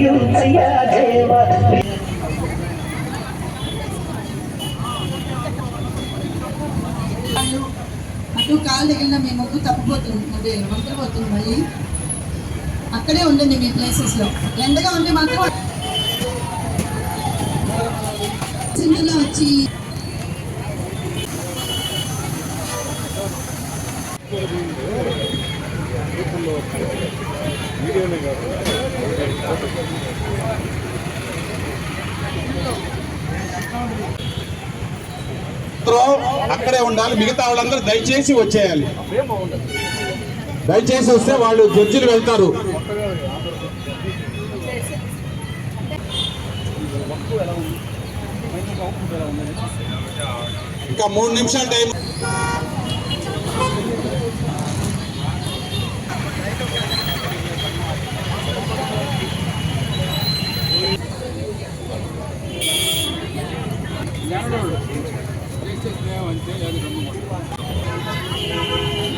కరుణించయ్యా దేవా. అటు కాలు తగిలిన మీ ముగ్గు తప్పిపోతుంది, వంకరపోతుంది. మళ్ళీ అక్కడే ఉండండి మీ ప్లేసెస్లో. ఎండగా ఉంటే మాత్రం సింగిల్గా వచ్చి అక్కడే ఉండాలి. మిగతా వాళ్ళందరూ దయచేసి వచ్చేయాలి. దయచేసి వస్తే వాళ్ళు జడ్జిలు వెళ్తారు. ఇంకా 3 నిమిషాలు టైం.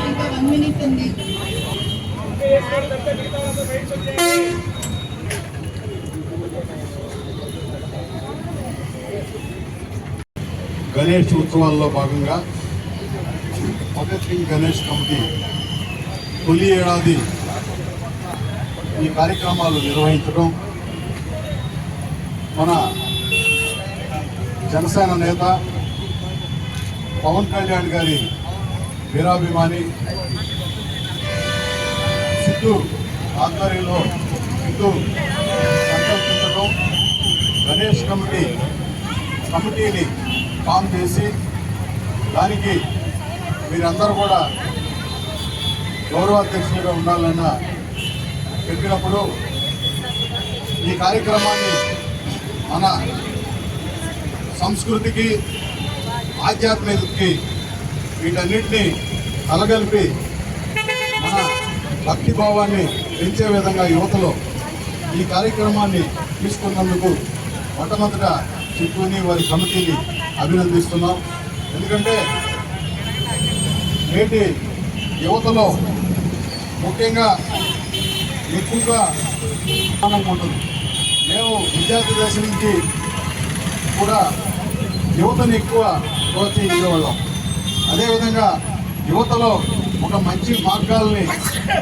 ఇంకా 1 మినిట్ ఉంది. గణేష్ ఉత్సవాల్లో భాగంగా భగత్ సింగ్ గణేష్ కమిటీ తొలి ఏడాది ఈ కార్యక్రమాలు నిర్వహించడం మన జనసేన నేత పవన్ కళ్యాణ్ గారి వీరాభిమాని సిద్ధు ఆధ్వర్యంలో సిద్ధు సంకల్పించడం, గణేష్ కమిటీని ఫామ్ చేసి దానికి మీరందరూ కూడా గౌరవాధ్యక్షులుగా ఉండాలన్న చెప్పినప్పుడు ఈ కార్యక్రమాన్ని మన సంస్కృతికి, ఆధ్యాత్మికతకి వీటన్నిటినీ కలగలిపి మన భక్తిభావాన్ని పెంచే విధంగా యువతలో ఈ కార్యక్రమాన్ని తీసుకున్నందుకు మొట్టమొదట చిక్కుని వారి కమిటీని అభినందిస్తున్నాం. ఎందుకంటే నేటి యువతలో ముఖ్యంగా ఎక్కువగా ఉంటుంది. మేము విద్యార్థి దశ నుంచి కూడా యువతను ఎక్కువ ప్రోత్సహించేవాళ్ళం. అదేవిధంగా యువతలో ఒక మంచి మార్గాల్ని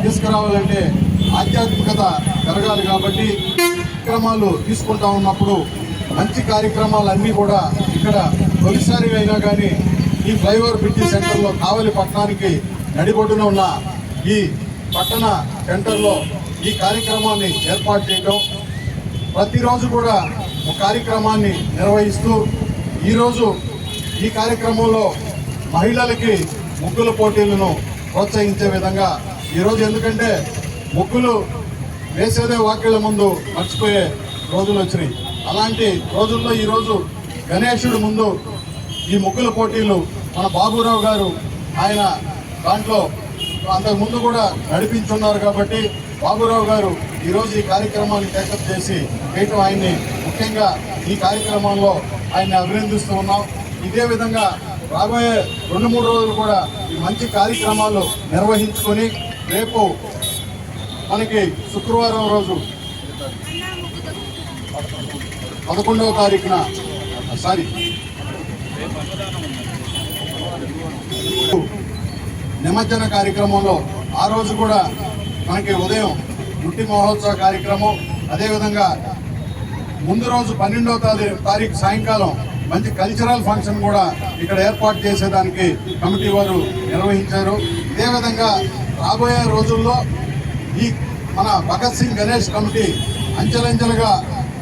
తీసుకురావాలంటే ఆధ్యాత్మికత పెరగాలి. కాబట్టి కార్యక్రమాలు తీసుకుంటా ఉన్నప్పుడు మంచి కార్యక్రమాలన్నీ కూడా ఇక్కడ తొలిసారి అయినా కానీ ఈ ఫ్లైఓవర్ బ్రిడ్జి సెంటర్లో కావలి పట్టణానికి నడిబొడ్డున ఉన్న ఈ పట్టణ సెంటర్లో ఈ కార్యక్రమాన్ని ఏర్పాటు చేయడం, ప్రతిరోజు కూడా ఒక కార్యక్రమాన్ని నిర్వహిస్తూ ఈరోజు ఈ కార్యక్రమంలో మహిళలకి ముగ్గుల పోటీలను ప్రోత్సహించే విధంగా ఈరోజు, ఎందుకంటే ముగ్గులు వేసేదే వాకిళ్ళ ముందు మర్చిపోయే రోజులు వచ్చినాయి. అలాంటి రోజుల్లో ఈరోజు గణేశుడు ముందు ఈ ముగ్గుల పోటీలు మన బాబురావు గారు ఆయన దాంట్లో అంతకుముందు కూడా నడిపించున్నారు. కాబట్టి బాబురావు గారు ఈరోజు ఈ కార్యక్రమాన్ని టేకప్ చేసి చేయటం ఆయన్ని ముఖ్యంగా ఈ కార్యక్రమంలో ఆయన్ని అభినందిస్తూ ఉన్నాం. ఇదే విధంగా రాబోయే 2-3 రోజులు కూడా ఈ మంచి కార్యక్రమాలు నిర్వహించుకొని రేపు మనకి శుక్రవారం రోజు 11వ తారీఖున నిమజ్జన కార్యక్రమంలో ఆ రోజు కూడా మనకి ఉదయం గుట్టి మహోత్సవ కార్యక్రమం, అదేవిధంగా ముందు రోజు 12వ తారీఖు సాయంకాలం మంచి కల్చరల్ ఫంక్షన్ కూడా ఇక్కడ ఏర్పాటు చేసేదానికి కమిటీ వారు నిర్వహించారు. ఇదే విధంగా రాబోయే రోజుల్లో ఈ మన భగత్ సింగ్ గణేష్ కమిటీ అంచెలంచెలుగా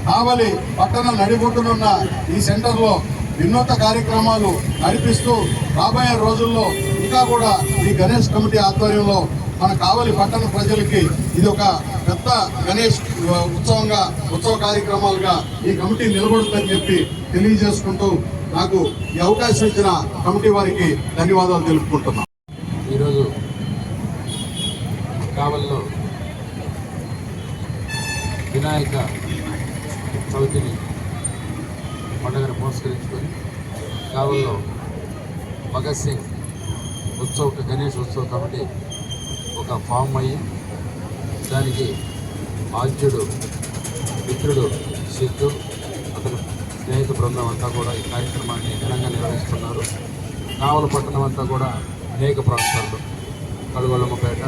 కావలి పట్టణం నడిబొడ్డునున్న ఈ సెంటర్లో వినూత్న కార్యక్రమాలు నడిపిస్తూ రాబోయే రోజుల్లో ఇంకా కూడా ఈ గణేష్ కమిటీ ఆధ్వర్యంలో మన కావలి పట్టణ ప్రజలకి ఇది ఒక పెద్ద గణేష్ ఉత్సవ కార్యక్రమాలుగా ఈ కమిటీ నిలబడుతుందని చెప్పి తెలియజేసుకుంటూ నాకు ఈ అవకాశం ఇచ్చిన కమిటీ వారికి ధన్యవాదాలు తెలుపుకుంటున్నాను. ఈరోజు కావలిలో వినాయక చవితిని పండుగను పురస్కరించుకొని కావలిలో భగత్ సింగ్ గణేష్ ఉత్సవ కమిటీ ఒక ఫామ్ అయ్యి దానికి ఆద్యుడు మిత్రుడు సిద్ధు అతని స్నేహితు బృందం అంతా కూడా ఈ కార్యక్రమాన్ని ఘనంగా నిర్వహిస్తున్నారు. కావల పట్టణం అంతా కూడా అనేక ప్రాంతాల్లో కడుగొల్లమ్మపేట,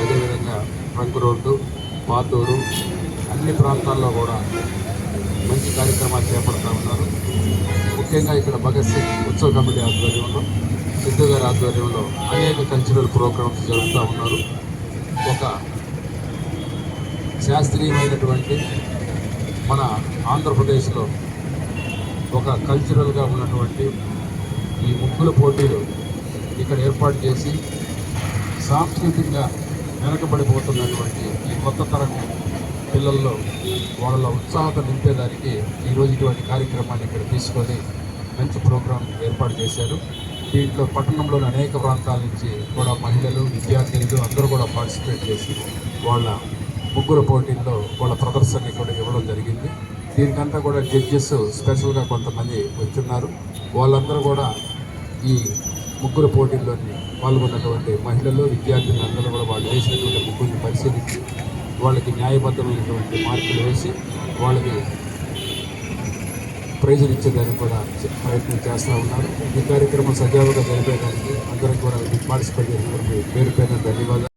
అదేవిధంగా రంగు రోడ్డు, పాతూరు అన్ని ప్రాంతాల్లో కూడా మంచి కార్యక్రమాలు చేపడుతూ ఉన్నారు. ముఖ్యంగా ఇక్కడ భగత్ సింగ్ ఉత్సవ కమిటీ ఆధ్వర్యంలో, సిద్ధు గారి ఆధ్వర్యంలో అనేక కల్చరల్ ప్రోగ్రామ్స్ జరుగుతూ ఉన్నారు. ఒక శాస్త్రీయమైనటువంటి మన ఆంధ్రప్రదేశ్లో ఒక కల్చరల్గా ఉన్నటువంటి ఈ ముగ్గుల పోటీలు ఇక్కడ ఏర్పాటు చేసి సాంస్కృతికంగా వెనకబడిపోతున్నటువంటి ఈ కొత్త తరం పిల్లల్లో వాళ్ళ ఉత్సాహత నింపేదానికి ఈరోజు ఇటువంటి కార్యక్రమాన్ని ఇక్కడ తీసుకొని మంచి ప్రోగ్రాం ఏర్పాటు చేశారు. దీంట్లో పట్టణంలోని అనేక ప్రాంతాల నుంచి కూడా మహిళలు, విద్యార్థులు అందరూ కూడా పార్టిసిపేట్ చేసి వాళ్ళ ముగ్గురు పోటీల్లో వాళ్ళ ప్రదర్శనని కూడా ఇవ్వడం జరిగింది. దీనికంతా కూడా జడ్జెస్ స్పెషల్గా కొంతమంది వచ్చున్నారు. వాళ్ళందరూ కూడా ఈ ముగ్గురు పోటీల్లోని పాల్గొన్నటువంటి మహిళలు, విద్యార్థులు అందరూ కూడా వాళ్ళు వేసినటువంటి ముగ్గురిని పరిశీలించి వాళ్ళకి న్యాయబద్ధమైనటువంటి మార్కులు వేసి వాళ్ళకి ప్రైజులు ఇచ్చేదానికి కూడా ప్రయత్నం చేస్తూ ఉన్నారు. ఈ కార్యక్రమం సజావుగా జరిపేదానికి అందరికీ కూడా పార్టిసిపేట్ చేసినటువంటి పేరు ధన్యవాదాలు.